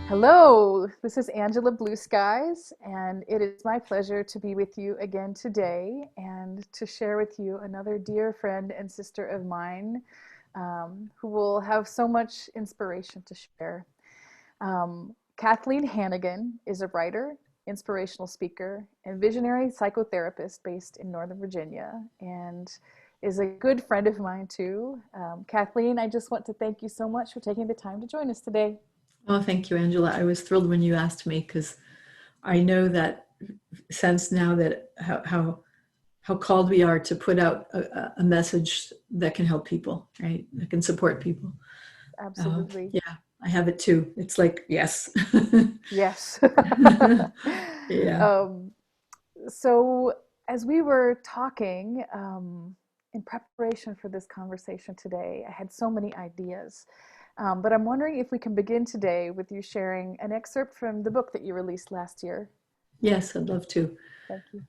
Hello, this is Angela Blueskies, and it is my pleasure to be with you again today and to share with you another dear friend and sister of mine who will have so much inspiration to share. Kathleen Hanagan is a writer, inspirational speaker, and visionary psychotherapist based in Northern Virginia, and is a good friend of mine too. Kathleen, I just want to thank you so much for taking the time to join us today. Oh, thank you, Angela. I was thrilled when you asked me because I know that sense now that how called we are to put out a message that can help people, right? That can support people. Absolutely. Yeah, I have it too. It's like, yes. Yes. Yeah. um, so, as we were talking in preparation for this conversation today, I had so many ideas. But I'm wondering if we can begin today with you sharing an excerpt from the book that you released last year. Yes, I'd love to. Thank you.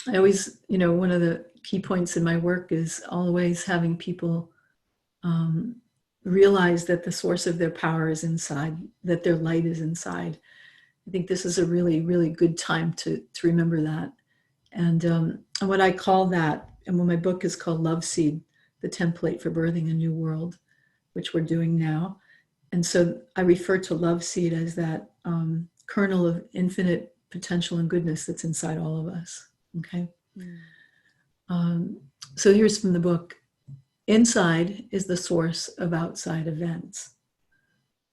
I always, one of the key points in my work is always having people realize that the source of their power is inside, that their light is inside. I think this is a really, really good time to remember that. And what I call that, and when my book is called Love Seed, the template for birthing a new world, which we're doing now. And so I refer to Love Seed as that kernel of infinite potential and goodness that's inside all of us. Okay. So here's from the book. Inside is the source of outside events.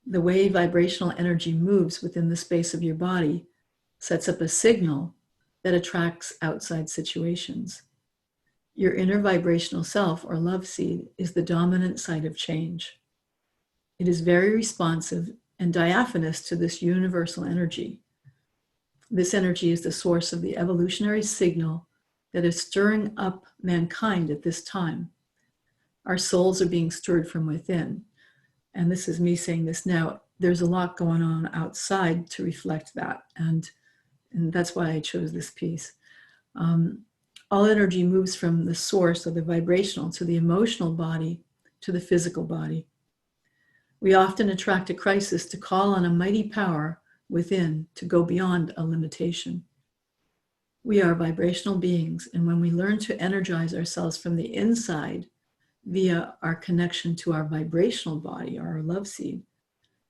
The way vibrational energy moves within the space of your body sets up a signal that attracts outside situations. Your inner vibrational self, or love seed, is the dominant site of change. It is very responsive and diaphanous to this universal energy. This energy is the source of the evolutionary signal that is stirring up mankind at this time. Our souls are being stirred from within. And this is me saying this now. There's a lot going on outside to reflect that. And that's why I chose this piece. All energy moves from the source of the vibrational to the emotional body to the physical body. We often attract a crisis to call on a mighty power within to go beyond a limitation. We are vibrational beings, and when we learn to energize ourselves from the inside via our connection to our vibrational body, or our love seed,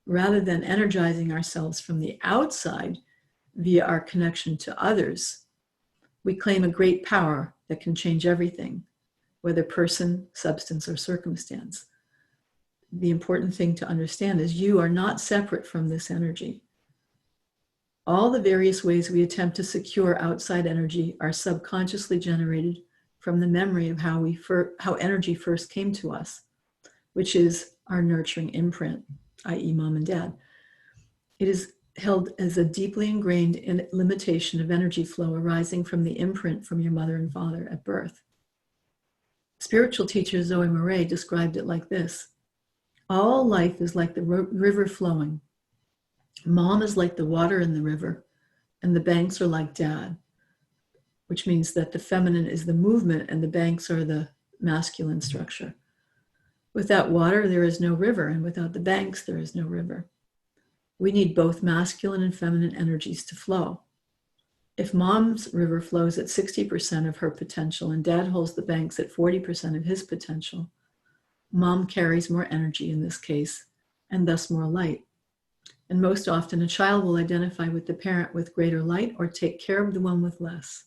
rather than energizing ourselves from the outside via our connection to others, we claim a great power that can change everything, whether person, substance, or circumstance. The important thing to understand is you are not separate from this energy. All the various ways we attempt to secure outside energy are subconsciously generated from the memory of how energy first came to us, which is our nurturing imprint, i.e. mom and dad. It is held as a deeply ingrained limitation of energy flow arising from the imprint from your mother and father at birth. Spiritual teacher Zoe Murray described it like this: all life is like the river flowing. Mom is like the water in the river, and the banks are like dad, which means that the feminine is the movement and the banks are the masculine structure. Without water, there is no river, and without the banks, there is no river. We need both masculine and feminine energies to flow. If mom's river flows at 60% of her potential and dad holds the banks at 40% of his potential, mom carries more energy in this case, and thus more light. And most often, a child will identify with the parent with greater light or take care of the one with less.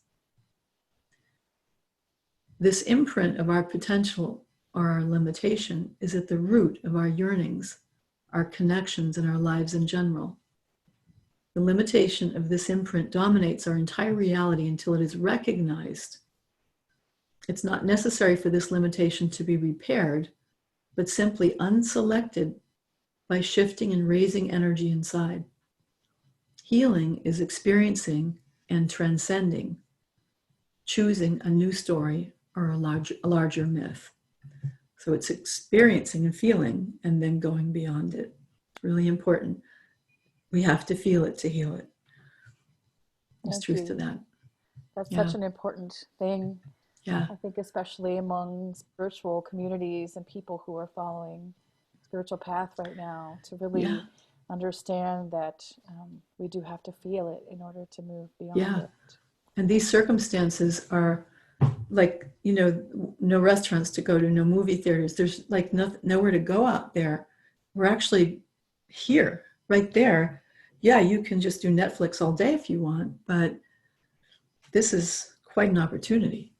This imprint of our potential or our limitation is at the root of our yearnings, our connections, and our lives in general. The limitation of this imprint dominates our entire reality until it is recognized. It's not necessary for this limitation to be repaired, but simply unselected by shifting and raising energy inside. Healing is experiencing and transcending, choosing a new story or a larger myth. So it's experiencing and feeling and then going beyond it. It's really important. We have to feel it to heal it. There's truth to that. That's Yeah. such an important thing, Yeah. I think, especially among spiritual communities and people who are following spiritual path right now, to Yeah. really understand that we do have to feel it in order to move beyond Yeah. it. And these circumstances are like, no restaurants to go to, no movie theaters. There's like nowhere to go out there. We're actually here, right there. Yeah, you can just do Netflix all day if you want, but this is quite an opportunity.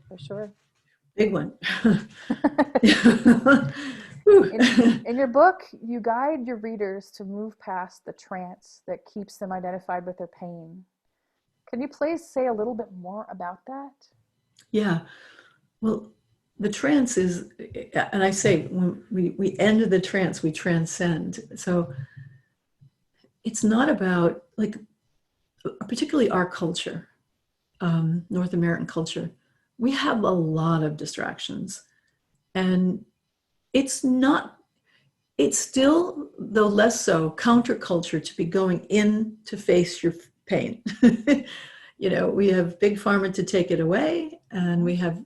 For sure. Big one. In your book, you guide your readers to move past the trance that keeps them identified with their pain. Can you please say a little bit more about that? Yeah. Well, the trance is, and I say when we end the trance, we transcend. So it's not about, like, particularly our culture, North American culture, we have a lot of distractions. And it's not, it's still, though less so, counterculture to be going in to face your pain. We have big pharma to take it away, and we have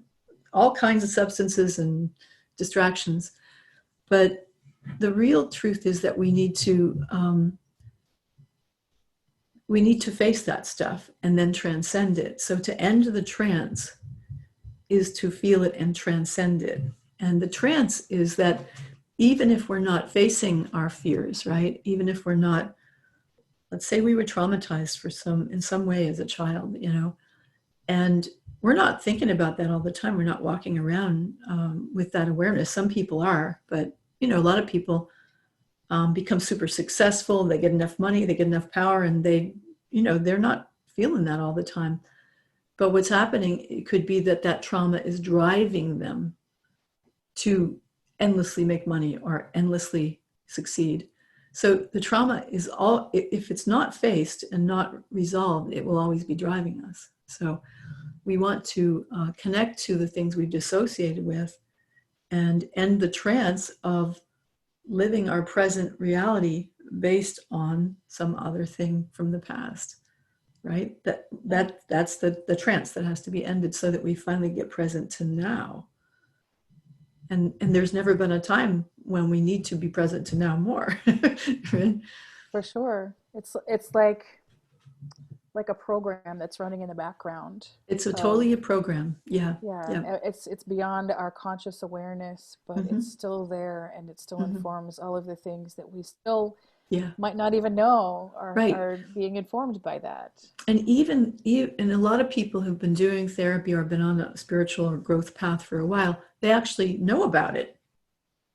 all kinds of substances and distractions. But the real truth is that we need to face that stuff and then transcend it. So to end the trance is to feel it and transcend it. And the trance is that even if we're not facing our fears, right? Even if we're not, let's say we were traumatized in some way as a child, and we're not thinking about that all the time. We're not walking around with that awareness. Some people are, but a lot of people become super successful. They get enough money, they get enough power, and they're not feeling that all the time. But what's happening, it could be that trauma is driving them to endlessly make money or endlessly succeed. So the trauma is all, if it's not faced and not resolved, it will always be driving us. So we want to connect to the things we've dissociated with and end the trance of living our present reality based on some other thing from the past, right? That's the trance that has to be ended so that we finally get present to now. And there's never been a time when we need to be present to now more. Right? For sure. It's like a program that's running in the background. It's Of totally a program. Yeah. Yeah, Yeah. it's beyond our conscious awareness, but it's Mm-hmm. still there, and it still Mm-hmm. informs all of the things that we still Yeah. might not even know Right. are being informed by that. And even and a lot of people who've been doing therapy or been on a spiritual or growth path for a while, they actually know about it.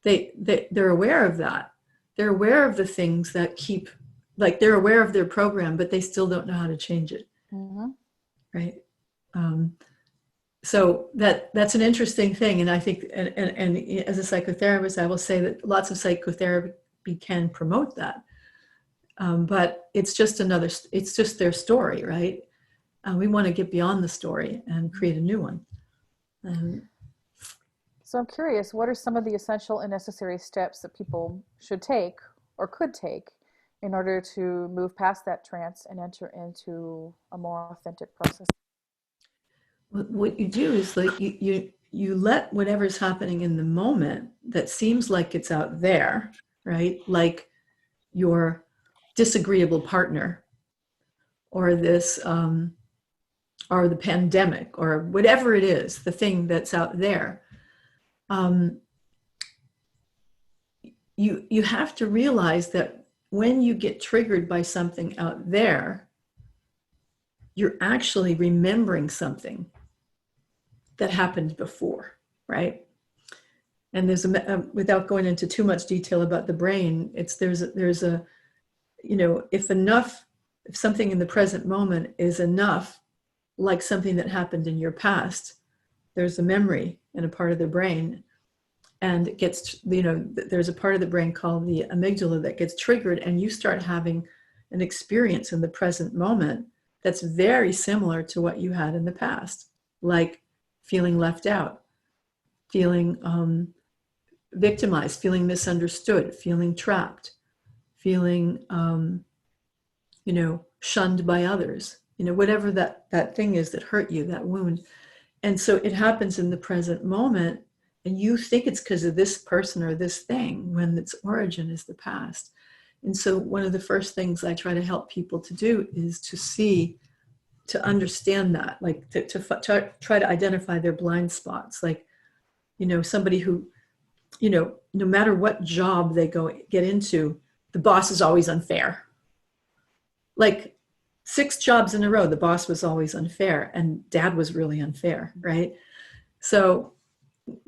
They're aware of that. They're aware of the things that keep, like, they're aware of their program, but they still don't know how to change it. Mm-hmm. Right. So that's an interesting thing. And I think, and as a psychotherapist, I will say that lots of psychotherapy can promote that. But it's just their story, right? We want to get beyond the story and create a new one. So I'm curious, what are some of the essential and necessary steps that people should take or could take in order to move past that trance and enter into a more authentic process? What you do is, like, you let whatever's happening in the moment that seems like it's out there, right? Like your disagreeable partner, or this, or the pandemic, or whatever it is, the thing that's out there. You have to realize that when you get triggered by something out there, you're actually remembering something that happened before, right? And without going into too much detail about the brain, there's a if something in the present moment is enough like something that happened in your past, there's a memory in a part of the brain, and it gets, there's a part of the brain called the amygdala that gets triggered, and you start having an experience in the present moment that's very similar to what you had in the past, like feeling left out, feeling victimized, feeling misunderstood, feeling trapped, feeling shunned by others, whatever that thing is that hurt you, that wound. And so it happens in the present moment, and you think it's because of this person or this thing when its origin is the past. And so one of the first things I try to help people to do is to understand that, like to try to identify their blind spots. Like, somebody who, no matter what job they get into, the boss is always unfair. Like 6 jobs in a row, the boss was always unfair, and dad was really unfair, right? So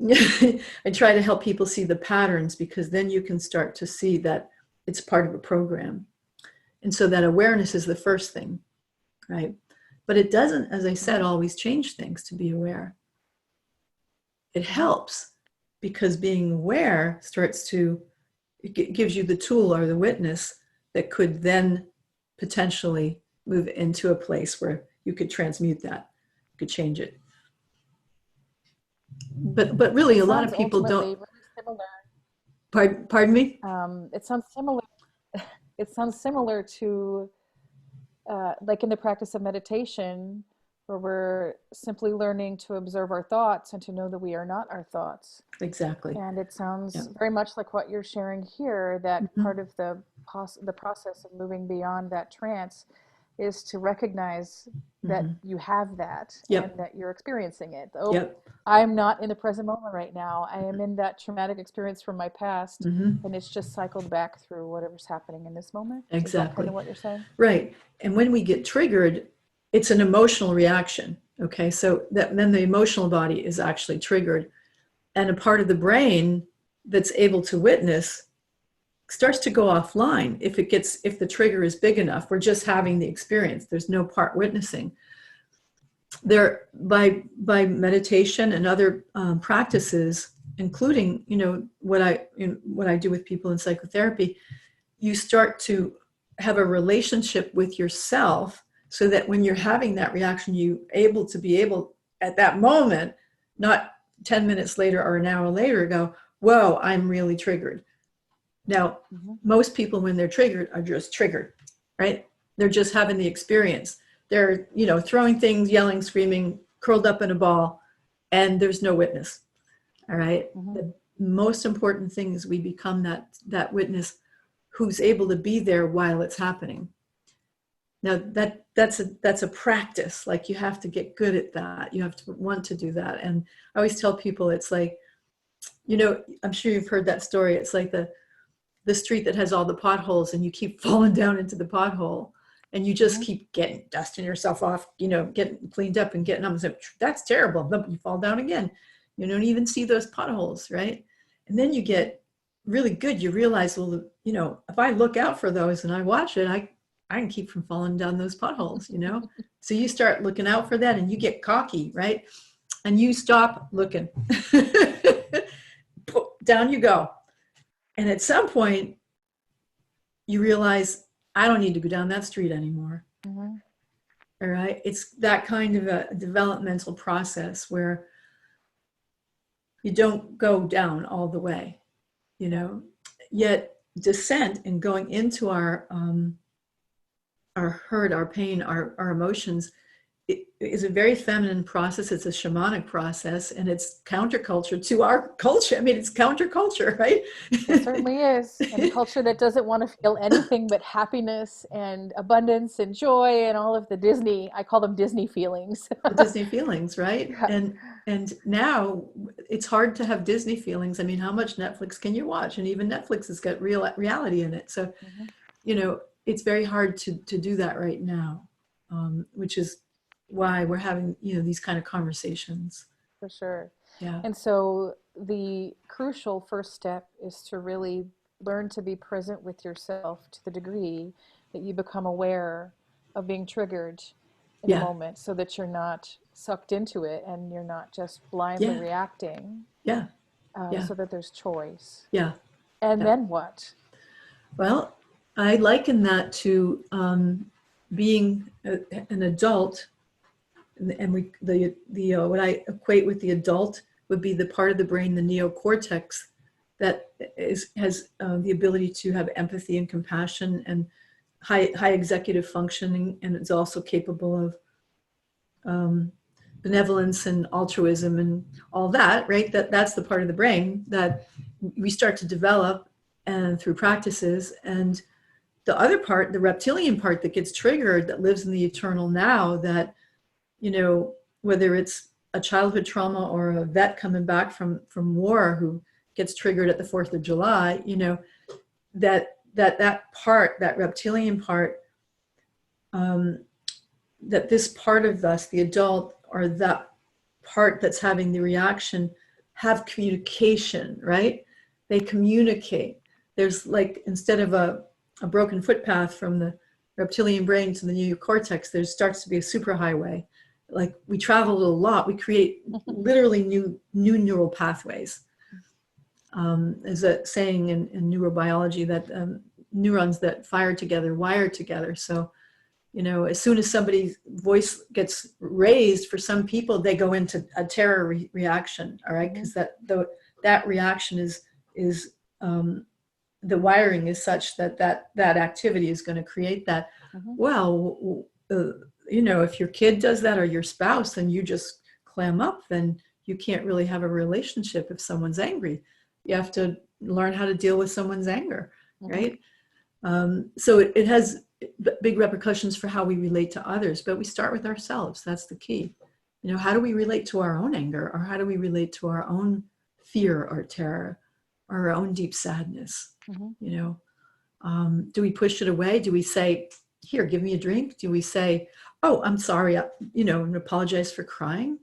I try to help people see the patterns, because then you can start to see that it's part of a program. And so that awareness is the first thing, right? But it doesn't, as I said, always change things to be aware. It helps, because being aware it gives you the tool or the witness that could then potentially move into a place where you could transmute that, you could change it. But really, a lot of people don't. Really similar. Pardon me? It sounds similar. It sounds similar to, like in the practice of meditation, where we're simply learning to observe our thoughts and to know that we are not our thoughts. Exactly. And it sounds very much like what you're sharing here, that part of the process of moving beyond that trance is to recognize that you have that and that you're experiencing it. I'm not in the present moment right now. I am in that traumatic experience from my past, and it's just cycled back through whatever's happening in this moment. Exactly. Is that kind of what you're saying? Right. And when we get triggered, it's an emotional reaction. Okay. So then the emotional body is actually triggered, and a part of the brain that's able to witness starts to go offline if the trigger is big enough. We're just having the experience. There's no part witnessing. There, by meditation and other practices, including what I do with people in psychotherapy, you start to have a relationship with yourself, so that when you're having that reaction, you be able at that moment, not 10 minutes later or an hour later, go, whoa, I'm really triggered. Now, most people, when they're triggered, are just triggered, right? They're just having the experience. They're, throwing things, yelling, screaming, curled up in a ball, and there's no witness. All right. The most important thing is we become that witness who's able to be there while it's happening. Now that's a practice. Like, you have to get good at that. You have to want to do that. And I always tell people, it's like, I'm sure you've heard that story. It's like the street that has all the potholes, and you keep falling down into the pothole, and you just keep dusting yourself off, getting cleaned up and getting up and say, that's terrible. But you fall down again. You don't even see those potholes, right? And then you get really good. You realize, well, if I look out for those and I watch it, I can keep from falling down those potholes, So you start looking out for that, and you get cocky, right? And you stop looking. Down you go. And at some point, you realize, I don't need to go down that street anymore. All right. It's that kind of a developmental process where you don't go down all the way, yet descent and going into our hurt, our pain, our emotions, it is a very feminine process. It's a shamanic process, and it's counterculture to our culture. I mean, it's counterculture, right? It certainly is. And a culture that doesn't want to feel anything but happiness and abundance and joy and all of the Disney, I call them Disney feelings. The Disney feelings, right? Yeah. And now it's hard to have Disney feelings. I mean, how much Netflix can you watch? And even Netflix has got reality in it. So, it's very hard to do that right now, which is why we're having, these kind of conversations. For sure. Yeah. And so the crucial first step is to really learn to be present with yourself to the degree that you become aware of being triggered in the moment, so that you're not sucked into it and you're not just blindly reacting. So that there's choice. And then what? Well, I liken that to being an adult, and what I equate with the adult would be the part of the brain, the neocortex, that has the ability to have empathy and compassion and high executive functioning, and it's also capable of benevolence and altruism and all that, right? That's the part of the brain that we start to develop and through practices. And the other part, the reptilian part that gets triggered, that lives in the eternal now, that, whether it's a childhood trauma or a vet coming back from war who gets triggered at the 4th of July, that part, that reptilian part, that this part of us, the adult, or that part that's having the reaction, have communication, right? They communicate. There's like, instead of a broken footpath from the reptilian brain to the neocortex, there starts to be a superhighway. Like, we travel a lot, we create literally new neural pathways. There's a saying in neurobiology that neurons that fire together wire together. So, as soon as somebody's voice gets raised, for some people, they go into a terror reaction, all right? Because that reaction is the wiring is such that activity is going to create that. Well, if your kid does that, or your spouse, then you just clam up, then you can't really have a relationship if someone's angry. You have to learn how to deal with someone's anger, right? So it has big repercussions for how we relate to others, but we start with ourselves. That's the key. How do we relate to our own anger, or how do we relate to our own fear or terror, or our own deep sadness? Do we push it away? Do we say, here, give me a drink? Do we say, oh, I'm sorry, and apologize for crying?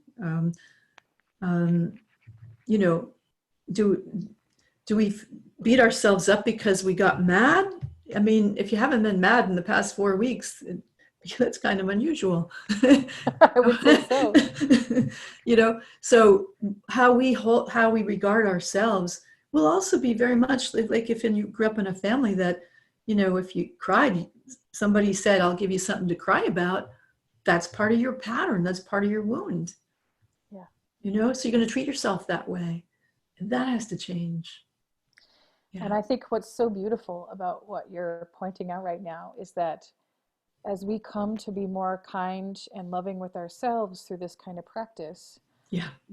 Do we beat ourselves up because we got mad? I mean, if you haven't been mad in the past 4 weeks, that's kind of unusual. I would say so. So how we regard ourselves will also be very much like if you grew up in a family that, if you cried, somebody said, I'll give you something to cry about. That's part of your pattern. That's part of your wound. Yeah. So you're going to treat yourself that way. And that has to change. Yeah. And I think what's so beautiful about what you're pointing out right now is that as we come to be more kind and loving with ourselves through this kind of practice,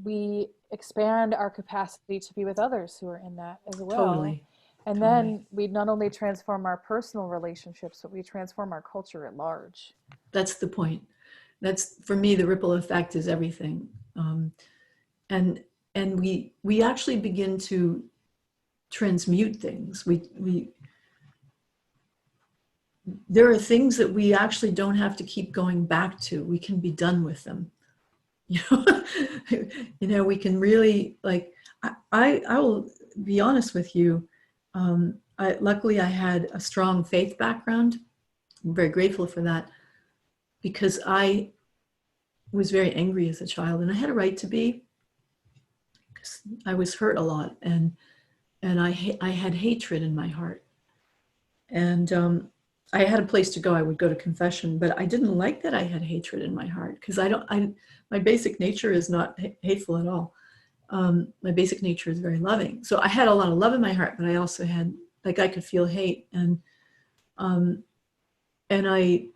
we expand our capacity to be with others who are in that as well. Totally. And then we not only transform our personal relationships, but we transform our culture at large. That's the point. That's, for me, the ripple effect is everything. And we actually begin to transmute things. There are things that we actually don't have to keep going back to. We can be done with them. We can really, like, I will be honest with you. Luckily, I had a strong faith background. I'm very grateful for that, because I was very angry as a child, and I had a right to be, because I was hurt a lot, and I had hatred in my heart, and I had a place to go. I would go to confession, but I didn't like that I had hatred in my heart, because my basic nature is not hateful at all. My basic nature is very loving. So I had a lot of love in my heart, but I also had, like, I could feel hate, and I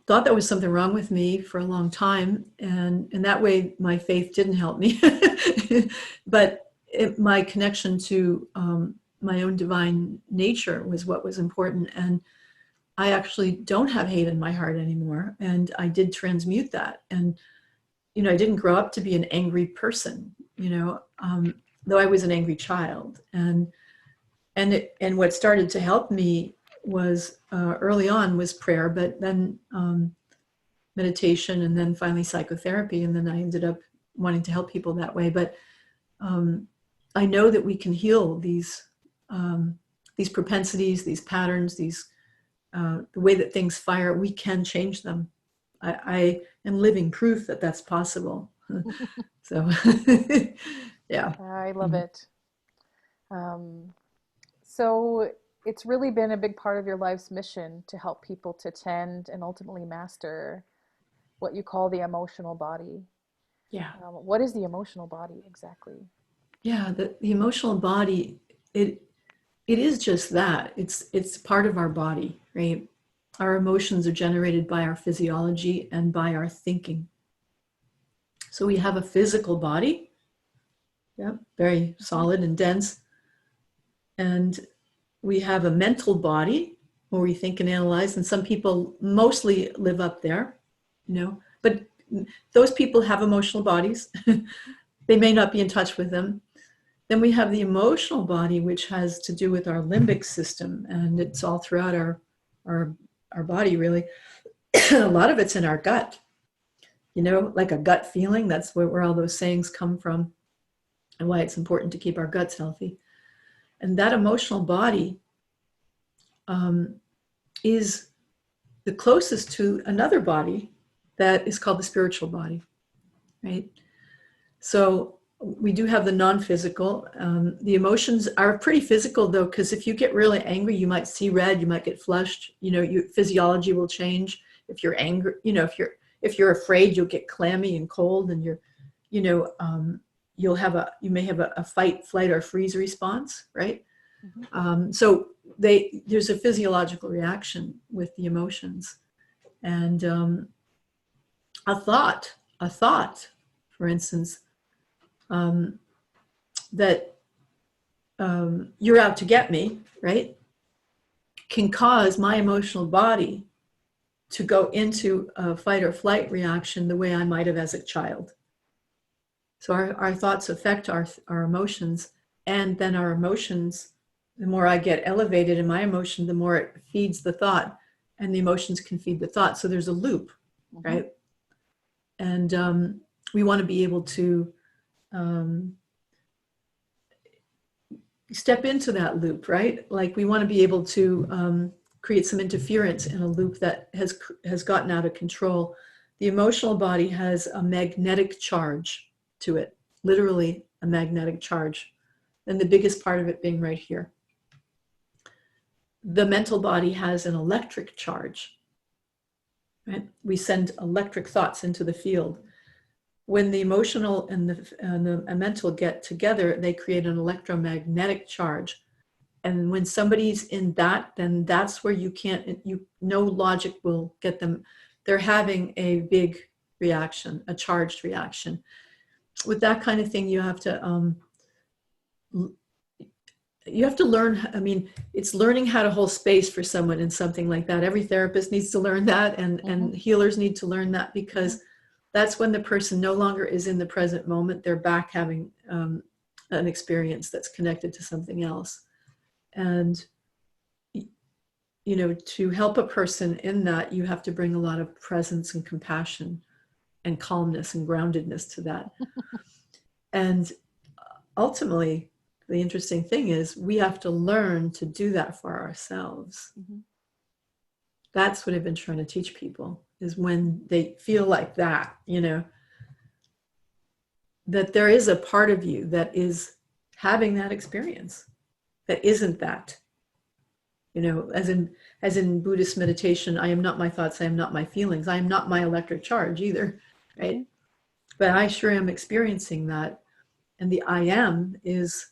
thought there was something wrong with me for a long time, and in that way, my faith didn't help me. But my connection to my own divine nature was what was important, and I actually don't have hate in my heart anymore, and I did transmute that. And I didn't grow up to be an angry person, though I was an angry child. And what started to help me was early on was prayer, but then meditation, and then finally psychotherapy, and then I ended up wanting to help people that way. But I know that we can heal these propensities, these patterns, the way that things fire. We can change them. I am living proof that that's possible. So, yeah. I love it. So it's really been a big part of your life's mission to help people to tend and ultimately master what you call the emotional body. Yeah. What is the emotional body exactly? Yeah, the emotional body, it is just that. It's part of our body. right? Our emotions are generated by our physiology and by our thinking. So we have a physical body, yeah, very solid and dense. And we have a mental body where we think and analyze. And some people mostly live up there, but those people have emotional bodies. They may not be in touch with them. Then we have the emotional body, which has to do with our limbic system, and it's all throughout our body, really. A lot of it's in our gut, like a gut feeling. That's where all those sayings come from, and why it's important to keep our guts healthy. And that emotional body is the closest to another body that is called the spiritual body, right? So we do have the non-physical. The emotions are pretty physical, though, because if you get really angry, you might see red, you might get flushed. Your physiology will change. If you're angry, if you're afraid, you'll get clammy and cold, and you may have a fight, flight, or freeze response, right? Mm-hmm. So there's a physiological reaction with the emotions, and a thought, for instance. That you're out to get me, right, can cause my emotional body to go into a fight or flight reaction the way I might have as a child. So our thoughts affect our emotions, and then our emotions, the more I get elevated in my emotion, the more it feeds the thought, and the emotions can feed the thought. So there's a loop, mm-hmm. right? And we want to be able to step into that loop, right? Like we want to be able to create some interference in a loop that has gotten out of control. The emotional body has a magnetic charge to it, literally a magnetic charge, and the biggest part of it being right here. The mental body has an electric charge, right? We send electric thoughts into the field. When the emotional and the mental get together, they create an electromagnetic charge. And when somebody's in that, then that's where no logic will get them. They're having a big reaction, a charged reaction. With that kind of thing, you have to learn. I mean, it's learning how to hold space for someone in something like that. Every therapist needs to learn that, and healers need to learn that, because that's when the person no longer is in the present moment. They're back having an experience that's connected to something else. And, to help a person in that, you have to bring a lot of presence and compassion and calmness and groundedness to that. And ultimately, the interesting thing is we have to learn to do that for ourselves. Mm-hmm. That's what I've been trying to teach people, is when they feel like that, that there is a part of you that is having that experience, that isn't that, as in Buddhist meditation, I am not my thoughts, I am not my feelings, I am not my electric charge either, right? Mm-hmm. But I sure am experiencing that. And the I am is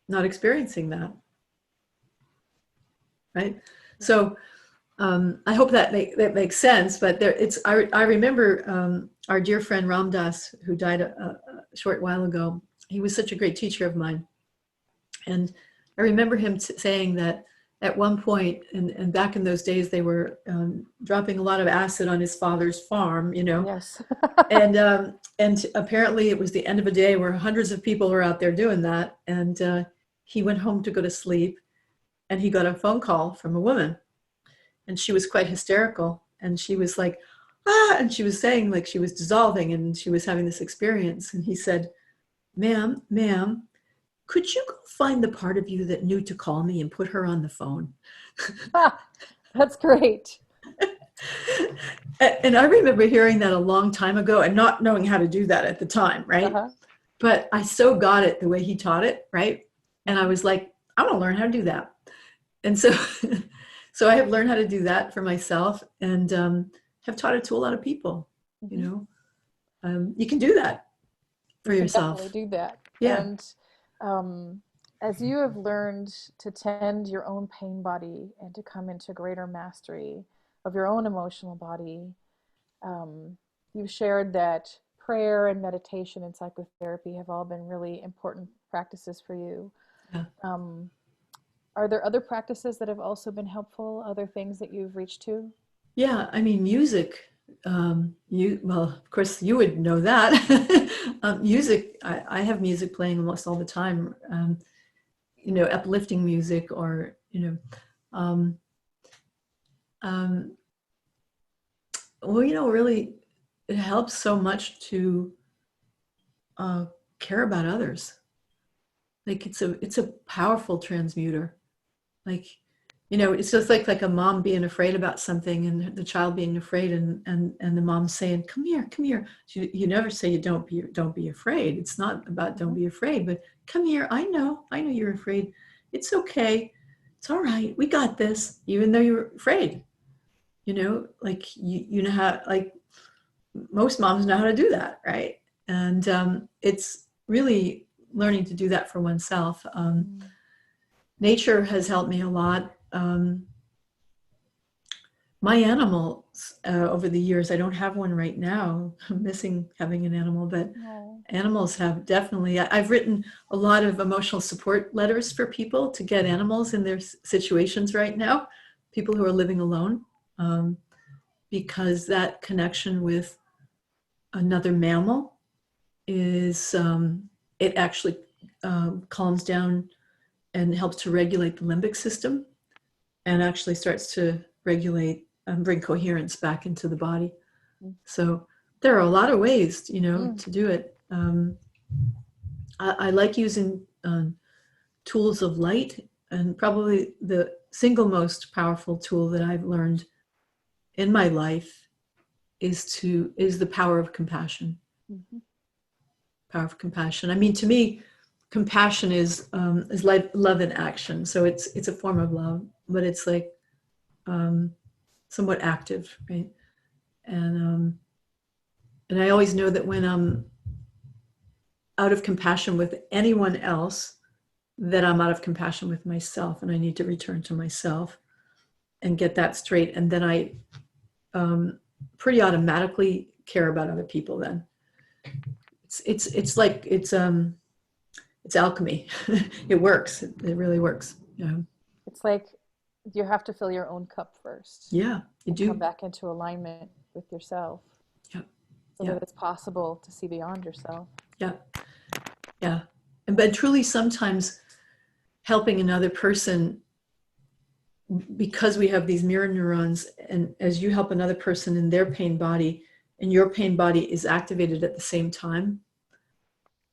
not experiencing that, right? So I hope that makes sense. But I remember our dear friend Ram Dass, who died a short while ago. He was such a great teacher of mine, and I remember him saying that at one point, and back in those days, they were dropping a lot of acid on his father's farm, Yes. and apparently it was the end of a day where hundreds of people were out there doing that, and he went home to go to sleep, and he got a phone call from a woman, and she was quite hysterical, and she was like, and she was saying like she was dissolving, and she was having this experience, and he said, ma'am, could you go find the part of you that knew to call me and put her on the phone? That's great. And I remember hearing that a long time ago and not knowing how to do that at the time, right? Uh-huh. But I so got it the way he taught it, right? And I was like, I want to learn how to do that. And so I have learned how to do that for myself, and have taught it to a lot of people. Mm-hmm. You can do that for yourself. Definitely do that. Yeah. And as you have learned to tend your own pain body and to come into greater mastery of your own emotional body, um, you've shared that prayer and meditation and psychotherapy have all been really important practices for you. Yeah. Um, are there other practices that have also been helpful? Other things that you've reached to? Yeah, I mean, music. Well, of course, you would know that. Music. I have music playing almost all the time. Uplifting music, or um, um, well, really, it helps so much to uh, care about others. Like it's a powerful transmuter. Like, it's just like a mom being afraid about something, and the child being afraid, and the mom saying, come here, come here. You never say you don't be afraid. It's not about don't Mhm. be afraid, but come here. I know you're afraid. It's okay. It's all right. We got this, even though you're afraid. Like you know how, like, most moms know how to do that, right? And it's really learning to do that for oneself. Mm. Nature has helped me a lot. My animals, over the years, I don't have one right now. I'm missing having an animal, but No. animals have definitely. I've written a lot of emotional support letters for people to get animals in their situations right now, people who are living alone, um, because that connection with another mammal is, it actually calms down and helps to regulate the limbic system, and actually starts to regulate and bring coherence back into the body. So there are a lot of ways, Mm. to do it. I like using tools of light, and probably the single most powerful tool that I've learned in my life is the power of compassion. Mhm. Power of compassion. I mean, to me, compassion is like love in action. So it's a form of love, but it's like, um, somewhat active, right? And I always know that when I'm out of compassion with anyone else, that I'm out of compassion with myself, and I need to return to myself and get that straight. And then I, pretty automatically care about other people. Then it's like it's alchemy. It works. It really works. Yeah. It's like you have to fill your own cup first Yeah, you and come do. back into alignment with yourself Yeah. so Yeah. that it's possible to see beyond yourself. Yeah. Yeah. But truly, sometimes helping another person, because we have these mirror neurons, and as you help another person in their pain body, and your pain body is activated at the same time,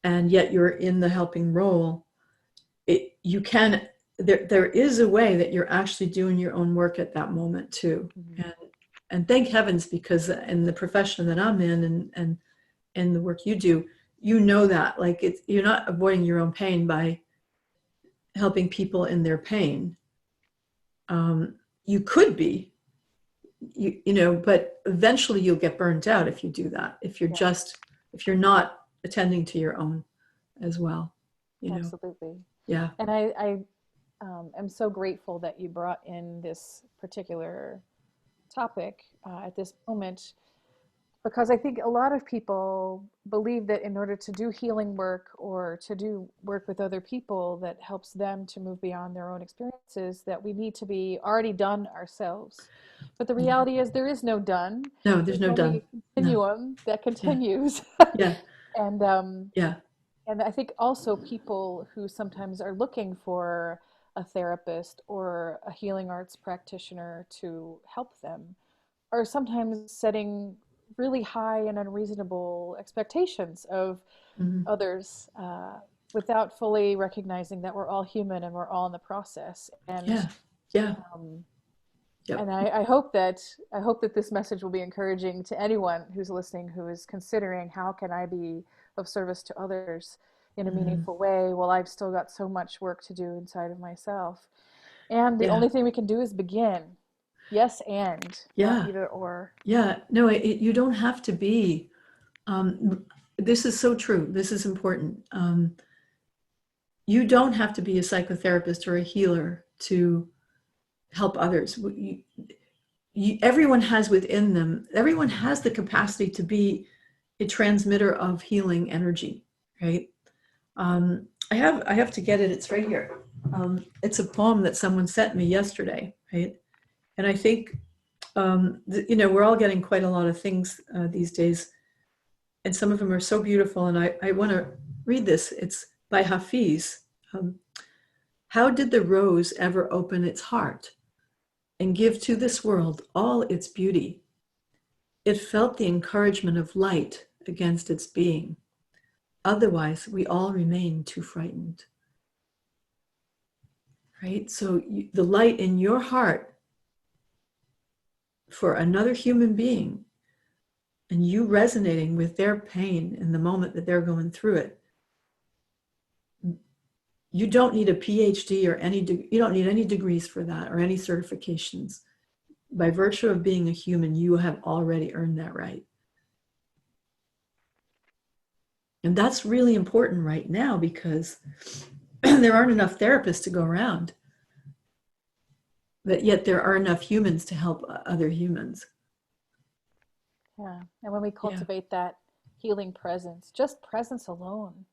and yet you're in the helping role, you can, there is a way that you're actually doing your own work at that moment too. Mhm. And thank heavens, because in the profession that I'm in, and the work you do, that, like, you're not avoiding your own pain by helping people in their pain. You could be, but eventually you'll get burnt out if you do that, Yeah, if you're not attending to your own as well, you know. absolutely. Yeah. And I am so grateful that you brought in this particular topic at this moment, because I think a lot of people believe that in order to do healing work or to do work with other people that helps them to move beyond their own experiences, that we need to be already done ourselves. But the Yeah. reality is there is no done. No, there's There's no only done. a No. continuum that Yeah. continues. Yeah. and Yeah. and I think also people who sometimes are looking for a therapist or a healing arts practitioner to help them are sometimes setting really high and unreasonable expectations of Mhm. others, without fully recognizing that we're all human and we're all in the process. Yeah. Yeah. Um, Yep. and I hope that this message will be encouraging to anyone who's listening who is considering how can I be of service to others in a Mhm. meaningful way while I've still got so much work to do inside of myself. And the Yeah. only thing we can do is begin. Yes, and not Yeah. either or. Yeah. No, you don't have to be. Um, this is so true. This is important. you don't have to be a psychotherapist or a healer to help others. Everyone has within them, everyone has the capacity to be a transmitter of healing energy, right? I have to get it. It's right here. It's a poem that someone sent me yesterday, right? And I think, we're all getting quite a lot of things these days, and some of them are so beautiful. And I want to read this. It's by Hafiz. How did the rose ever open its heart and give to this world all its beauty? It felt the encouragement of light against its being. Otherwise, we all remain too frightened. Right? So the light in your heart for another human being, and you resonating with their pain in the moment that they're going through it, you don't need a PhD or you don't need any degrees for that or any certifications. By virtue of being a human, you have already earned that right. And that's really important right now because there aren't enough therapists to go around. But yet there are enough humans to help other humans. Yeah. And when we cultivate that healing presence, just presence alone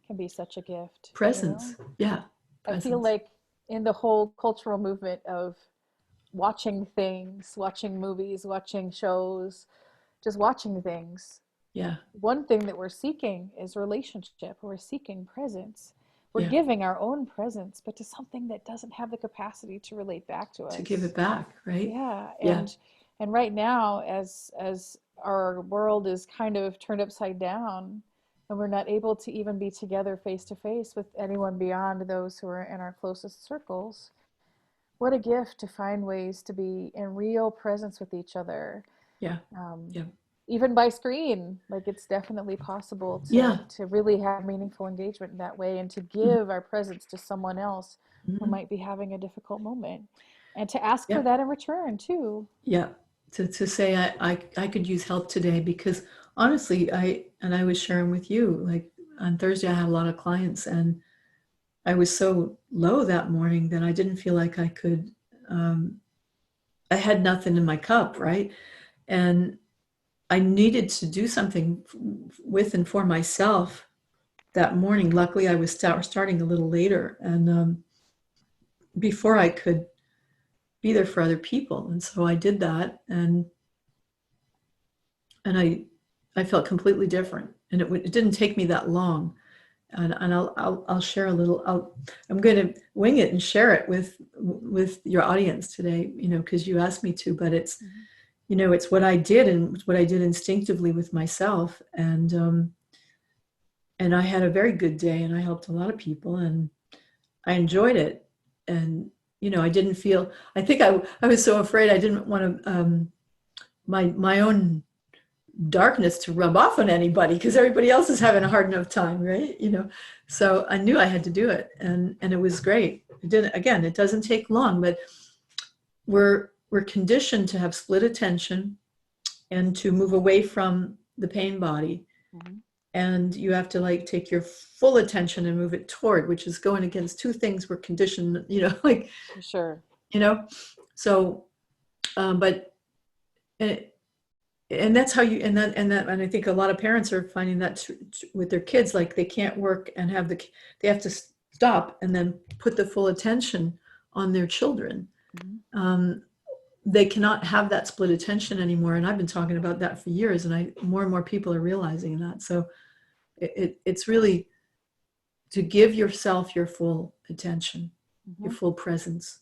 can be such a gift. Presence. Yeah. Presence. I feel like in the whole cultural movement of watching things, watching movies, watching shows, just watching things. Yeah. One thing that we're seeking is relationship. We're seeking presence. We're giving our own presence, but to something that doesn't have the capacity to relate back to us. To give it back, right? Yeah. And right now, as our world is kind of turned upside down, and we're not able to even be together face to face with anyone beyond those who are in our closest circles, what a gift to find ways to be in real presence with each other. Yeah. Even by screen, like it's definitely possible to really have meaningful engagement in that way, and to give our presence to someone else who might be having a difficult moment, and to ask for that in return too. Yeah. To say I could use help today, because honestly, I was sharing with you, like on Thursday, I had a lot of clients, and I was so low that morning that I didn't feel like I could, I had nothing in my cup, right? And I needed to do something with and for myself that morning. Luckily, I was starting a little later, and before I could be there for other people. And so I did that, and I felt completely different. And it didn't take me that long. And I'll share a little. I'm going to wing it and share it with your audience today, because you asked me to. But it's it's what I did, and what I did instinctively with myself, and I had a very good day, and I helped a lot of people, and I enjoyed it. And I didn't feel. I think I was so afraid I didn't want to my own darkness to rub off on anybody, because everybody else is having a hard enough time, right? So I knew I had to do it, and it was great. It doesn't take long, but we're conditioned to have split attention and to move away from the pain body. And you have to take your full attention and move it toward, which is going against two things we're conditioned, Sure. So but and that's how you, and I think a lot of parents are finding that with their kids, like they can't work and they have to stop and then put the full attention on their children. They cannot have that split attention anymore. And I've been talking about that for years, and more and more people are realizing that. So it's really to give yourself your full attention, your full presence.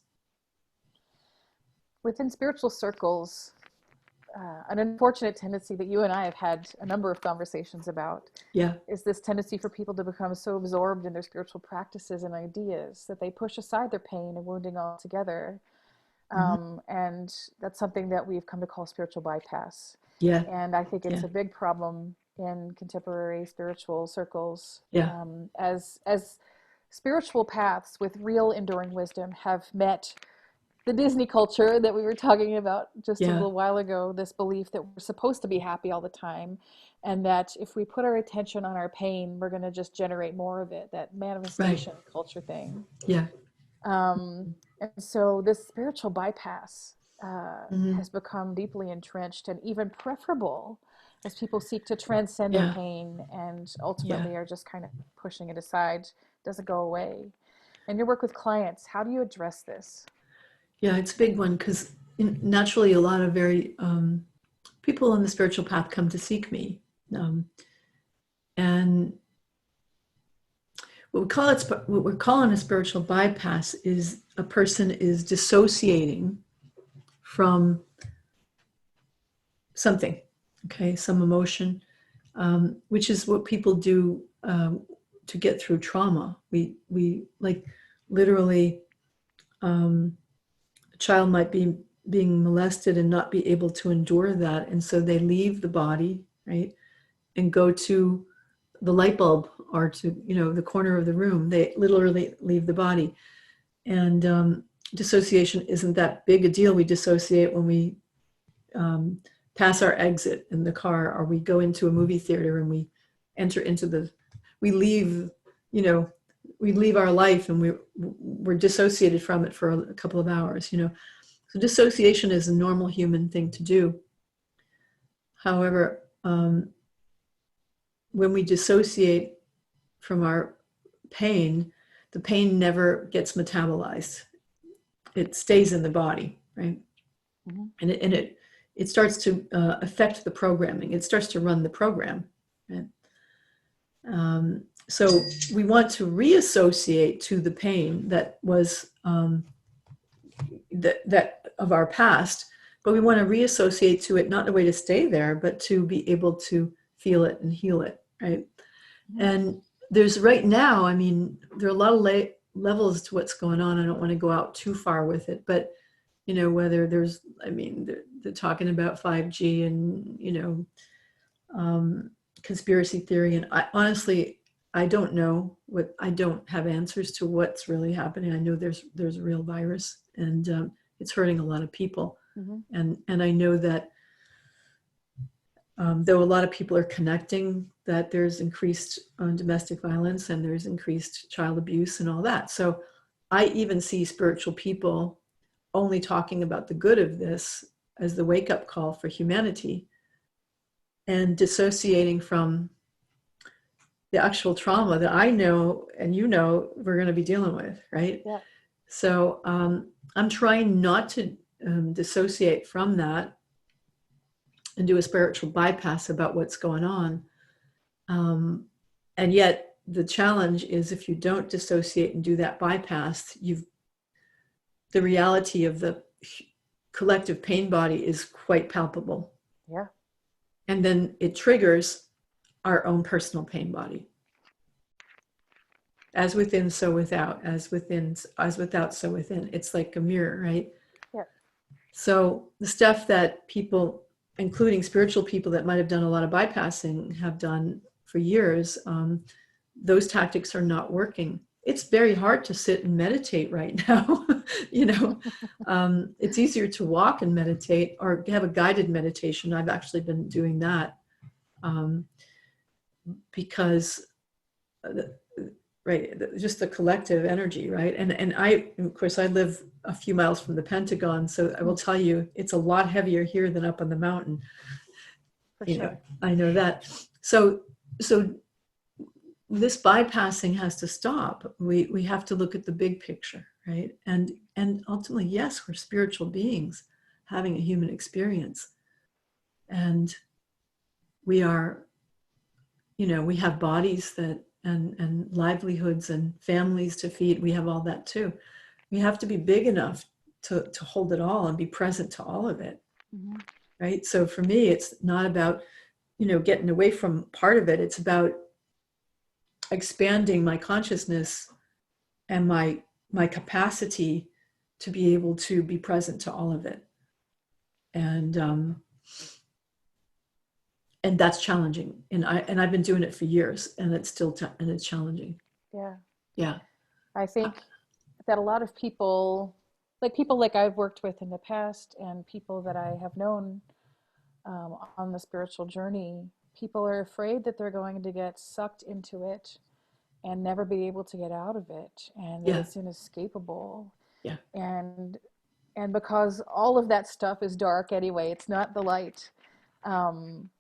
Within spiritual circles, an unfortunate tendency that you and I have had a number of conversations about is this tendency for people to become so absorbed in their spiritual practices and ideas that they push aside their pain and wounding altogether. And that's something that we've come to call spiritual bypass. And I think it's a big problem in contemporary spiritual circles. As spiritual paths with real enduring wisdom have met the Disney culture that we were talking about just a Yeah, little while ago, this belief that we're supposed to be happy all the time, and that if we put our attention on our pain, we're going to just generate more of it, that right. manifestation culture thing. Yeah. And so this spiritual bypass Hmm. has become deeply entrenched and even preferable as people seek to transcend their Yeah. pain and Yeah. ultimately are just kind of pushing it aside, doesn't go away. And your work with clients, how do you address this? Yeah, it's a big one because naturally a lot of very people on the spiritual path come to seek me. Um, and what we're calling a spiritual bypass is a person is dissociating from something, okay, some emotion, which is what people do to get through trauma. We like literally, a child might be being molested and not be able to endure that, and so they leave the body, right, and go to the light bulb or to the corner of the room. They literally leave the body, and dissociation isn't that big a deal. We dissociate when we um, pass our exit in the car, or we go into a movie theater and we enter into we leave, you know, we leave our life and we're dissociated from it for a couple of hours. So dissociation is a normal human thing to do. However, when we dissociate from our pain, the pain never gets metabolized. It stays in the body, right? Mm-hmm. And it starts to affect the programming. It starts to run the program. Right? So we want to reassociate to the pain that was that of our past, but we want to reassociate to it not in a way to stay there, but to be able to feel it and heal it, right? Mm-hmm. And there's right now, I mean, there are a lot of levels to what's going on. I don't want to go out too far with it, but whether there's, I mean, they're talking about 5G and conspiracy theory, and I honestly, I don't know I don't have answers to what's really happening. I know there's a real virus, and it's hurting a lot of people, Mm-hmm. and I know that though a lot of people are connecting that there's increased domestic violence and there's increased child abuse and all that. So I even see spiritual people only talking about the good of this as the wake-up call for humanity, and dissociating from the actual trauma that I know and we're going to be dealing with, right? Yeah. So I'm trying not to dissociate from that and do a spiritual bypass about what's going on. And yet the challenge is, if you don't dissociate and do that bypass, the reality of the collective pain body is quite palpable. Yeah. And then it triggers our own personal pain body. As within, so without. As within, as without, so within. It's like a mirror, right? Yeah. So the stuff that people, including spiritual people that might have done a lot of bypassing, have done for years, those tactics are not working. It's very hard to sit and meditate right now. It's easier to walk and meditate or have a guided meditation. I've actually been doing that because right, just the collective energy, right? And I, of course, I live a few miles from the Pentagon, so I will tell you, it's a lot heavier here than up on the mountain. For sure. I know that. So this bypassing has to stop. We have to look at the big picture, right? And ultimately, yes, we're spiritual beings having a human experience, and we are, we have bodies that and livelihoods and families to feed. We have all that too. We have to be big enough to hold it all and be present to all of it, Mm-hmm. right? So for me, it's not about getting away from part of it. It's about expanding my consciousness and my capacity to be able to be present to all of it, and that's challenging. And I've been doing it for years, and it's still and it's challenging. Yeah. Yeah. I think that a lot of people, like people like I've worked with in the past and people that I have known on the spiritual journey, people are afraid that they're going to get sucked into it and never be able to get out of it, and that Yeah. it's inescapable. Yeah. And because all of that stuff is dark anyway, it's not the light. Um,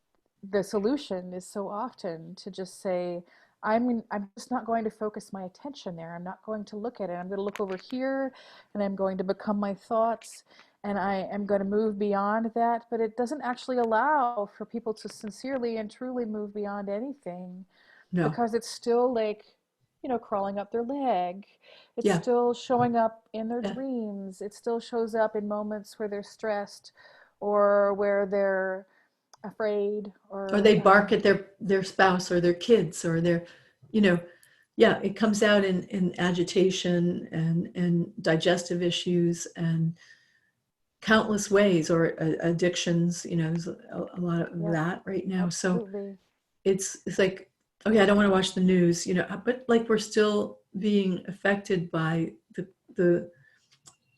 the solution is so often to just say, I'm just not going to focus my attention there. I'm not going to look at it. I'm going to look over here, and I'm going to become my thoughts, and I am going to move beyond that. But it doesn't actually allow for people to sincerely and truly move beyond anything, No. because it's still like, crawling up their leg. It's Yeah. still showing up in their Yeah. dreams. It still shows up in moments where they're stressed or where they're afraid Or or they bark at their spouse or their kids or their, you know, yeah, it comes out in agitation and digestive issues and countless ways, or addictions. There's a lot of yep, that right now. So absolutely. it's like, okay, I don't want to watch the news, but like we're still being affected by the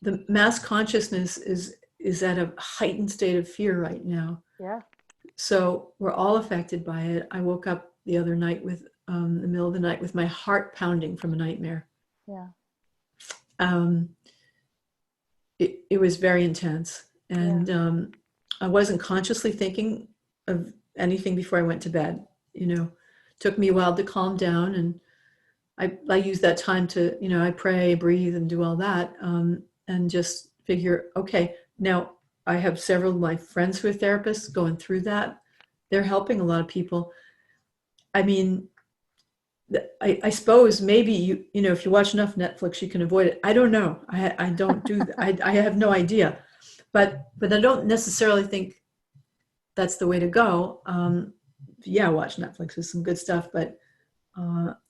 the mass consciousness is at a heightened state of fear right now. Yeah. So we're all affected by it. I woke up the other night with the middle of the night with my heart pounding from a nightmare. Yeah. Um, it was very intense, Yeah. and I wasn't consciously thinking of anything before I went to bed. Took me a while to calm down, and I use that time to, I pray, breathe, and do all that, and just figure, okay, now I have several of my friends who are therapists going through that. They're helping a lot of people. I mean, I suppose maybe if you watch enough Netflix, you can avoid it. I don't know. I don't do that. I have no idea, but I don't necessarily think that's the way to go. Yeah, watch Netflix is some good stuff, but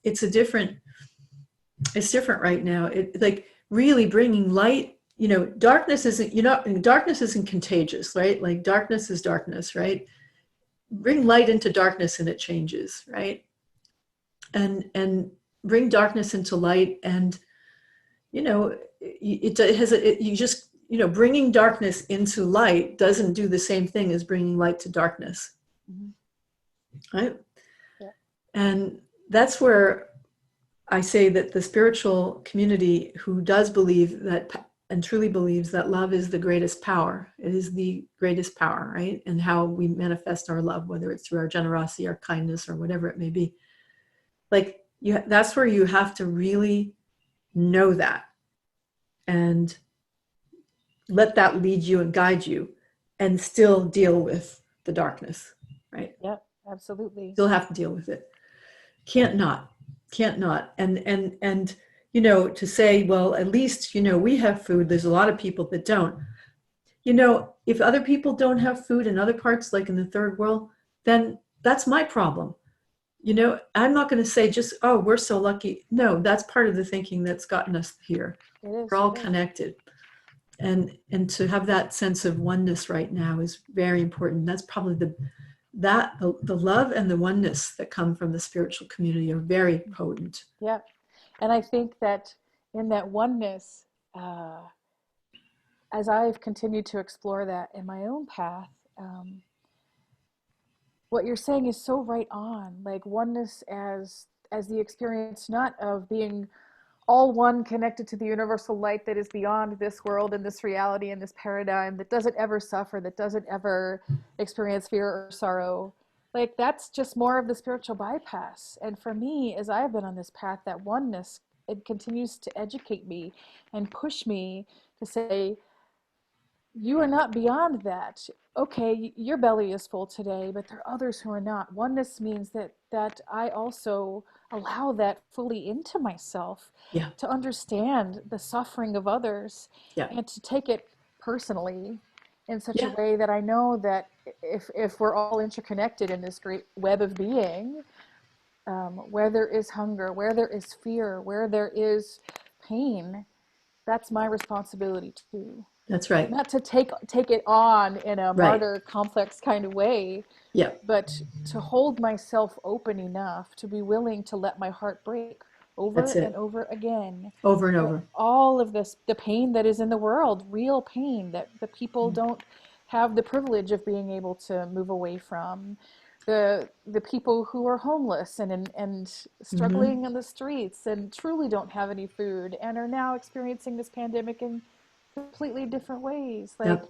it's different right now. It like really bringing light. Darkness isn't contagious, right? Like darkness is darkness, right? Bring light into darkness and it changes, right? And bring darkness into light, and you just bringing darkness into light doesn't do the same thing as bringing light to darkness, Mm-hmm. right? Yeah. And that's where I say that the spiritual community who does believe that and truly believes that love is the greatest power, it is the greatest power, right? And how we manifest our love, whether it's through our generosity, our kindness, or whatever it may be. Like that's where you have to really know that and let that lead you and guide you, and still deal with the darkness, right? Yep, absolutely. Still have to deal with it. Can't not. And to say, well, at least we have food. There's a lot of people that don't. If other people don't have food in other parts, like in the third world, then that's my problem. I'm not going to say just, oh, we're so lucky. No, that's part of the thinking that's gotten us here. It is. We're all It is. connected. And to have that sense of oneness right now is very important. That's probably the love and the oneness that come from the spiritual community are very potent. Yep. And I think that in that oneness, as I've continued to explore that in my own path, what you're saying is so right on. Like oneness as the experience not of being all one, connected to the universal light that is beyond this world and this reality and this paradigm, that doesn't ever suffer, that doesn't ever experience fear or sorrow. Like that's just more of the spiritual bypass. And for me, as I've been on this path, that oneness, it continues to educate me and push me to say, you are not beyond that. Okay, your belly is full today, but there are others who are not. Oneness means that I also allow that fully into myself, Yeah. to understand the suffering of others, Yeah. and to take it personally in such a Yeah. way that I know that if we're all interconnected in this great web of being, where there is hunger, where there is fear, where there is pain, that's my responsibility too. That's right. Not to take it on in a Right. martyr complex kind of way, Yeah. but to hold myself open enough to be willing to let my heart break. over That's and it. over again. Over and over. All of this, the pain that is in the world, real pain that the people don't have the privilege of being able to move away from. The people who are homeless and Mm-hmm. struggling in the streets and truly don't have any food and are now experiencing this pandemic in completely different ways. Like, Yep.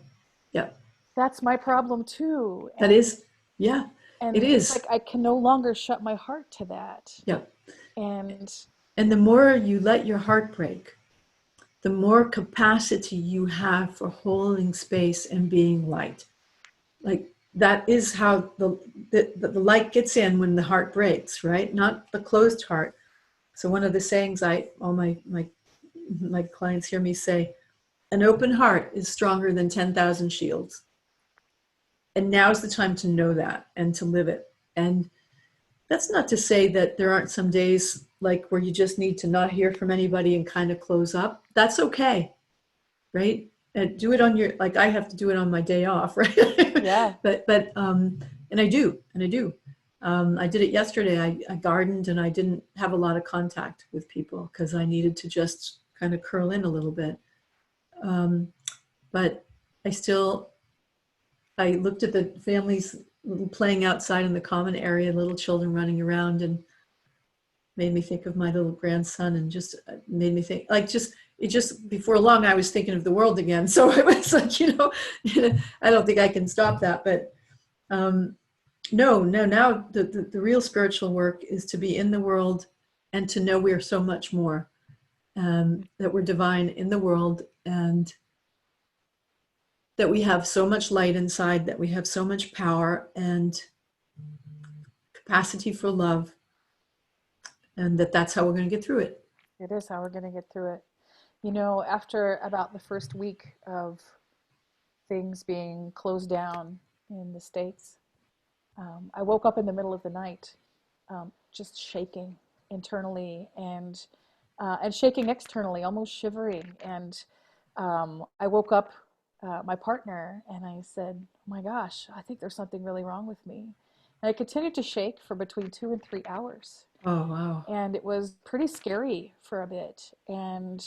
Yep. that's my problem too. That is, yeah, it And it's like is. I can no longer shut my heart to that. Yep. And And the more you let your heart break, the more capacity you have for holding space and being light. Like that is how the light gets in when the heart breaks, right? Not the closed heart. So one of the sayings all my clients hear me say, an open heart is stronger than 10,000 shields. And now's the time to know that and to live it. And that's not to say that there aren't some days like where you just need to not hear from anybody and kind of close up. That's okay, right? And do it on your, like I have to do it on my day off, right? yeah, but and I do, and I do. I did it yesterday. I gardened and I didn't have a lot of contact with people because I needed to just kind of curl in a little bit. But I still, I looked at the families playing outside in the common area, little children running around, and made me think of my little grandson, and just made me think, like, just it just before long I was thinking of the world again. So it was like, I don't think I can stop that. But no, now the real spiritual work is to be in the world and to know we are so much more, that we're divine in the world, and that we have so much light inside, that we have so much power and capacity for love, and that's how we're going to get through it. it is how we're going to get through it. After about the first week of things being closed down in the States, I woke up in the middle of the night, just shaking internally and shaking externally, almost shivering. And I woke up my partner and I said, "Oh my gosh, I think there's something really wrong with me." And I continued to shake for between 2 and 3 hours. Oh, wow. And it was pretty scary for a bit. And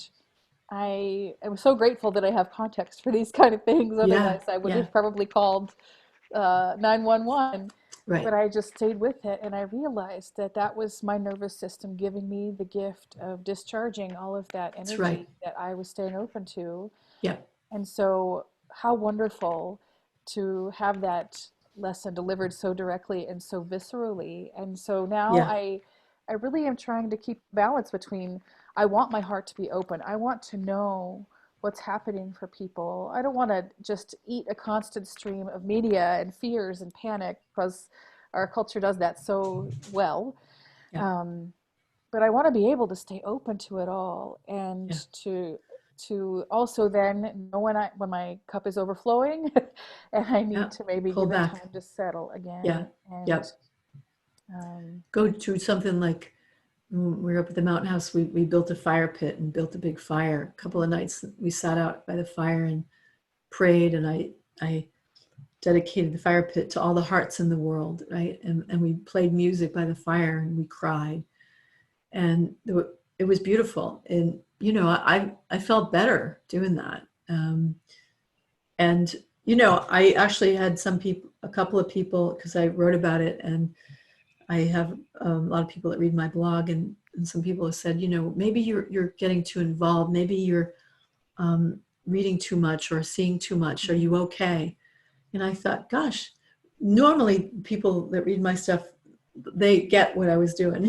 I am so grateful that I have context for these kind of things. Yeah, Otherwise, I would yeah, have probably called 911. right. But I just stayed with it, and I realized that that was my nervous system giving me the gift of discharging all of that That's right. energy that I was staying open to. Yeah, And so, how wonderful to have that lesson delivered so directly and so viscerally. And so now yeah, I really am trying to keep balance between I want my heart to be open. I want to know what's happening for people. I don't want to just eat a constant stream of media and fears and panic because our culture does that so well. yeah, Um, but I want to be able to stay open to it all and yeah, to also then know when my cup is overflowing and I yeah. need to maybe Pull give it back. time to settle Yeah, again. yeah. And um, Go to something like, when we were up at the mountain house. We built a fire pit and built a big fire. A couple of nights we sat out by the fire and prayed, and I dedicated the fire pit to all the hearts in the world, right? And we played music by the fire and we cried, and it was beautiful. And I felt better doing that. And I actually had a couple of people, because I wrote about it, and I have a lot of people that read my blog, and some people have said, maybe you're getting too involved, maybe you're reading too much or seeing too much. Are you okay? And I thought, gosh, normally people that read my stuff, they get what I was doing,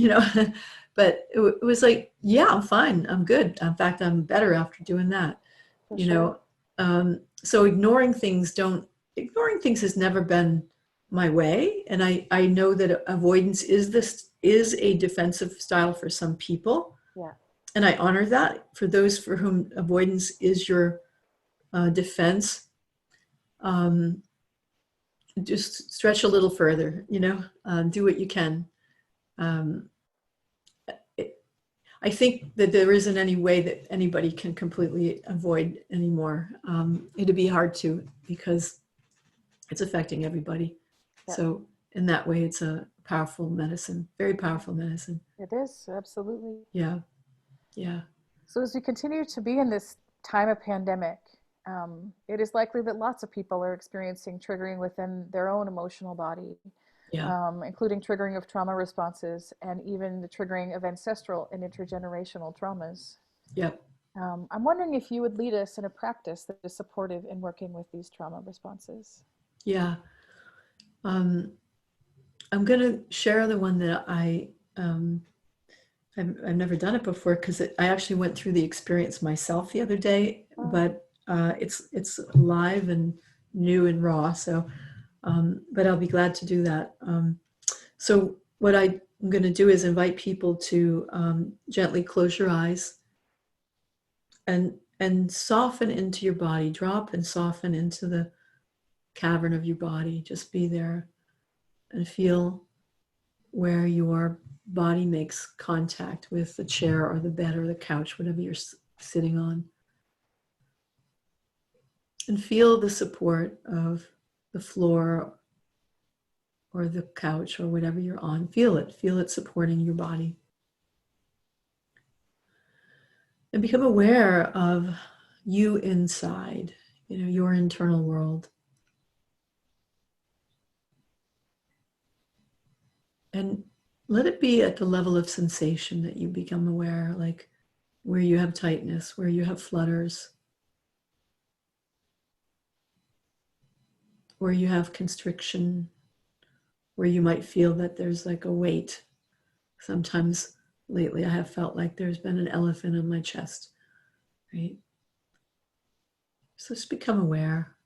but it was like, yeah, I'm fine, I'm good. In fact, I'm better after doing that, for you sure. know. So ignoring things has never been my way, and I know that avoidance is a defensive style for some people, Yeah, and I honor that. For those for whom avoidance is your defense, um, just stretch a little further, do what you can. Um, I think that there isn't any way that anybody can completely avoid anymore. It'd be hard to, because it's affecting everybody. yeah, So in that way, it's a powerful medicine, very powerful medicine. It is, absolutely. Yeah, yeah, So as we continue to be in this time of pandemic, it is likely that lots of people are experiencing triggering within their own emotional body, yeah, including triggering of trauma responses and even the triggering of ancestral and intergenerational traumas. yep, I'm wondering if you would lead us in a practice that is supportive in working with these trauma responses. yeah. I'm going to share the one that I've never done it before because I actually went through the experience myself the other day, Oh, but it's live and new and raw. So, but I'll be glad to do that. So what I'm going to do is invite people to gently close your eyes and soften into your body. Drop and soften into the cavern of your body. Just be there and feel where your body makes contact with the chair or the bed or the couch, whatever you're sitting on. And feel the support of the floor or the couch or whatever you're on. Feel it supporting your body. And become aware of you inside, your internal world. And let it be at the level of sensation that you become aware, like where you have tightness, where you have flutters, where you have constriction, where you might feel that there's like a weight. Sometimes lately I have felt like there's been an elephant on my chest, right? So just become aware.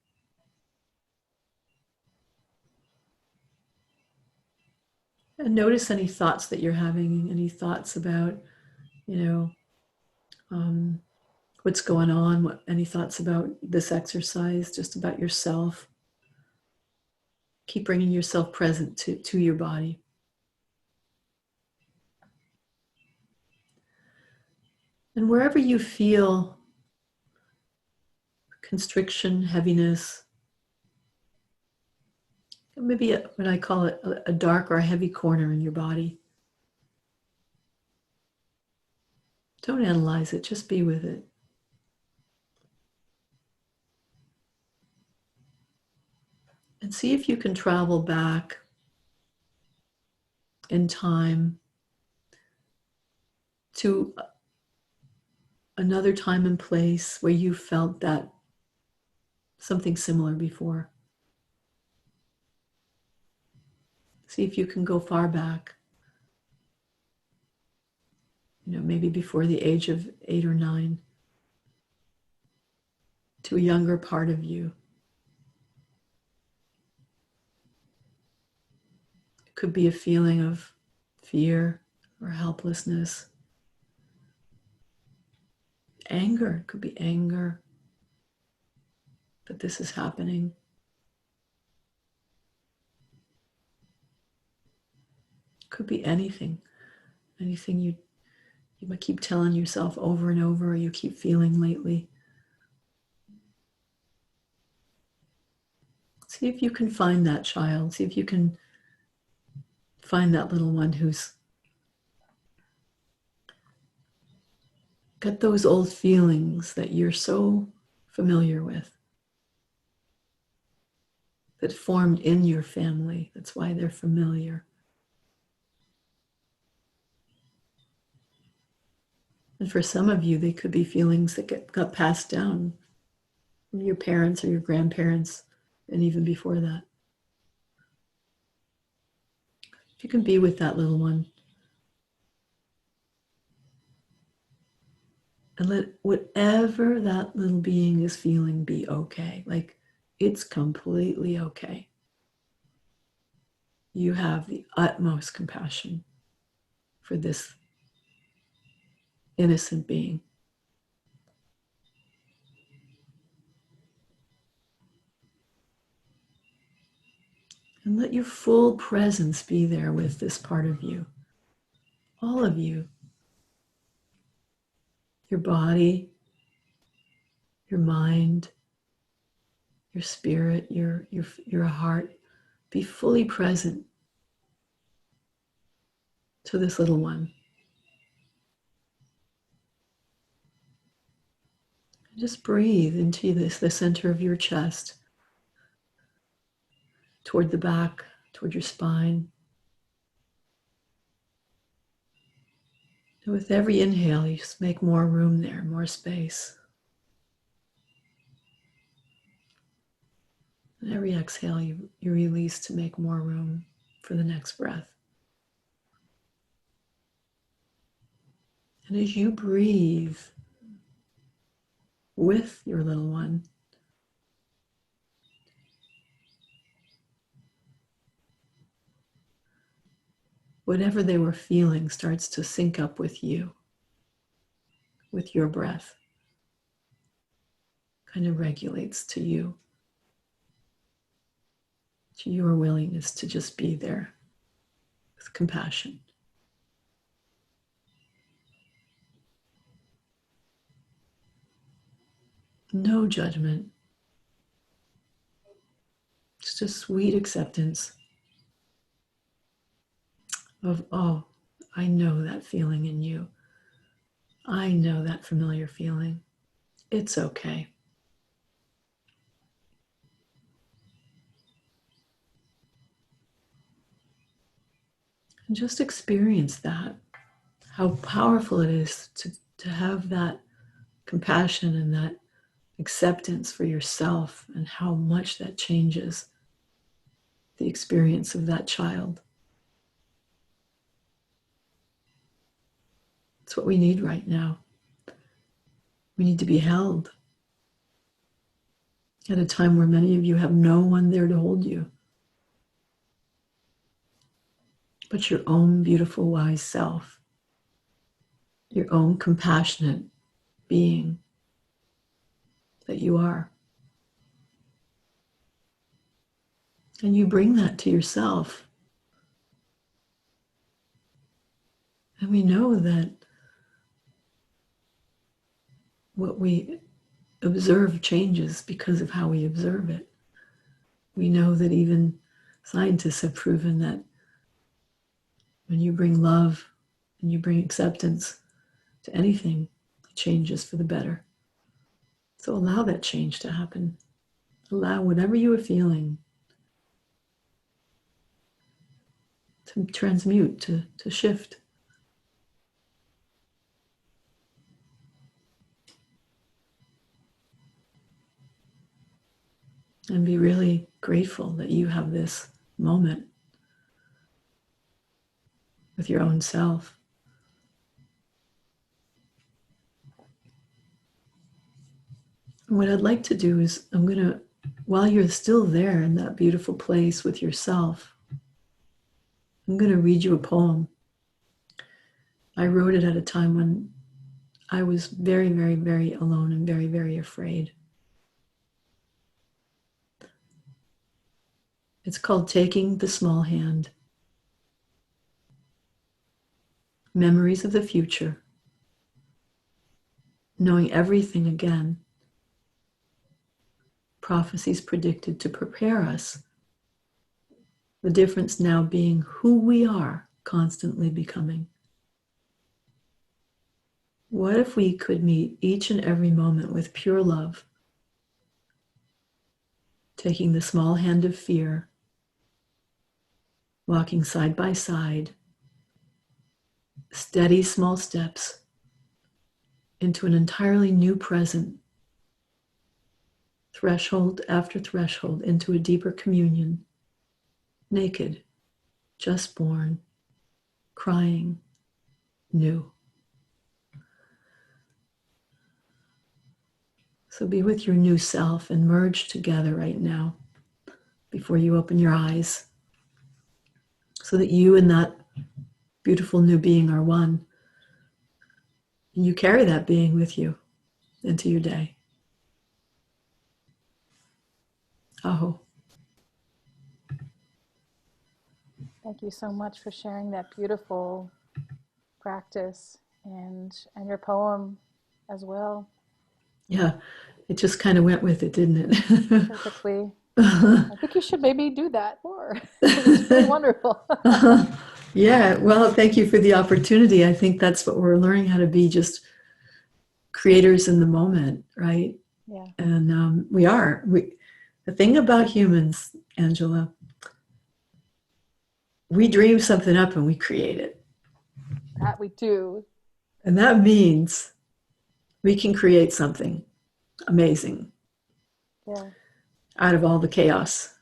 And notice any thoughts that you're having, any thoughts about, you know, um, what's going on, any thoughts about this exercise, just about yourself. Keep bringing yourself present to your body. And wherever you feel constriction, heaviness, maybe what I call it a dark or a heavy corner in your body, don't analyze it, just be with it. And see if you can travel back in time to another time and place where you felt that something similar before. See if you can go far back, maybe before the age of 8 or 9, to a younger part of you. It could be a feeling of fear or helplessness. Anger, it could be anger that this is happening. It could be anything you might keep telling yourself over and over, or you keep feeling lately. See if you can find that child. See if you can find that little one who's got those old feelings that you're so familiar with, that formed in your family. That's why they're familiar. And for some of you, they could be feelings that got passed down from your parents or your grandparents, and even before that. If you can be with that little one, and let whatever that little being is feeling be okay. Like, it's completely okay. You have the utmost compassion for this innocent being. And let your full presence be there with this part of you. All of you. Your body, your mind, your spirit, your heart. Be fully present to this little one. Just breathe into this, the center of your chest, toward the back, toward your spine. And with every inhale, you just make more room there, more space. And every exhale, you release to make more room for the next breath. And as you breathe with your little one, whatever they were feeling starts to sync up with you, with your breath. Kind of regulates to you, to your willingness to just be there with compassion. No judgment, just a sweet acceptance of, oh, I know that feeling in you. I know that familiar feeling. It's okay. And just experience that, how powerful it is to have that compassion and that acceptance for yourself, and how much that changes the experience of that child. It's what we need right now. We need to be held at a time where many of you have no one there to hold you but your own beautiful, wise self, your own compassionate being that you are. And you bring that to yourself. And we know that what we observe changes because of how we observe it. We know that even scientists have proven that when you bring love and you bring acceptance to anything, it changes for the better. So allow that change to happen. Allow whatever you are feeling to transmute, to shift. And be really grateful that you have this moment with your own self. And what I'd like to do is, I'm going to, while you're still there in that beautiful place with yourself, I'm going to read you a poem. I wrote it at a time when I was very, very, very alone and very, very afraid. It's called Taking the Small Hand. Memories of the future. Knowing everything again. Prophecies predicted to prepare us. The difference now being who we are, constantly becoming. What if we could meet each and every moment with pure love, taking the small hand of fear, walking side by side, steady small steps into an entirely new present, threshold after threshold into a deeper communion, naked, just born, crying, new. So be with your new self and merge together right now before you open your eyes, so that you and that beautiful new being are one. And you carry that being with you into your day. Aho. Thank you so much for sharing that beautiful practice and your poem as well. Yeah, it just kind of went with it, didn't it? Perfectly. I think you should maybe do that more. It was really wonderful. Yeah, well, thank you for the opportunity. I think that's what we're learning how to be, just creators in the moment, right? Yeah, And we are. The thing about humans, Angela, we dream something up and we create it. that we do. And that means we can create something amazing Yeah. out of all the chaos.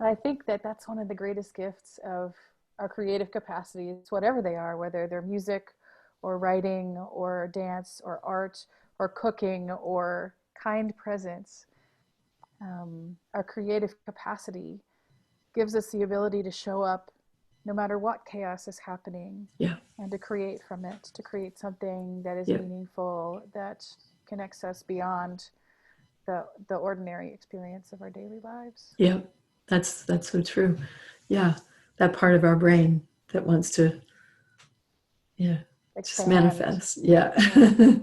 I think that that's one of the greatest gifts of our creative capacities, whatever they are, whether they're music or writing or dance or art or cooking or kind presence. Our creative capacity gives us the ability to show up no matter what chaos is happening Yeah, and to create from it, to create something that is yeah, meaningful, that connects us beyond the ordinary experience of our daily lives. yeah. That's so true. Yeah, that part of our brain that wants to, yeah, just Expand. manifest. Yeah. Yeah.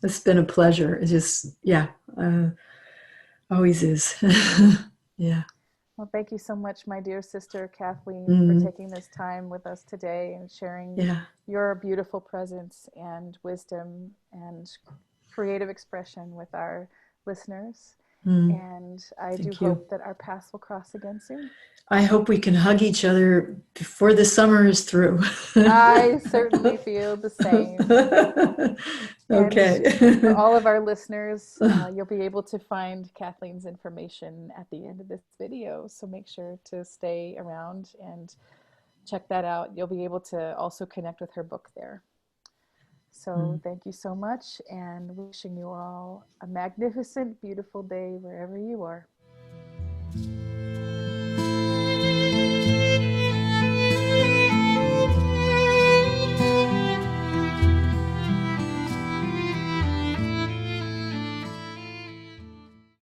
It's been a pleasure. It's just, yeah, always is. Yeah. Well, thank you so much, my dear sister Kathleen, for Mm, taking this time with us today and sharing yeah. your beautiful presence and wisdom and creative expression with our listeners. Mm, And I do thank you. hope that our paths will cross again soon. I hope we can hug each other before the summer is through. I certainly feel the same. And for Okay. all of our listeners, you'll be able to find Kathleen's information at the end of this video. So make sure to stay around and check that out. You'll be able to also connect with her book there. So Mm. thank you so much, and wishing you all a magnificent, beautiful day wherever you are.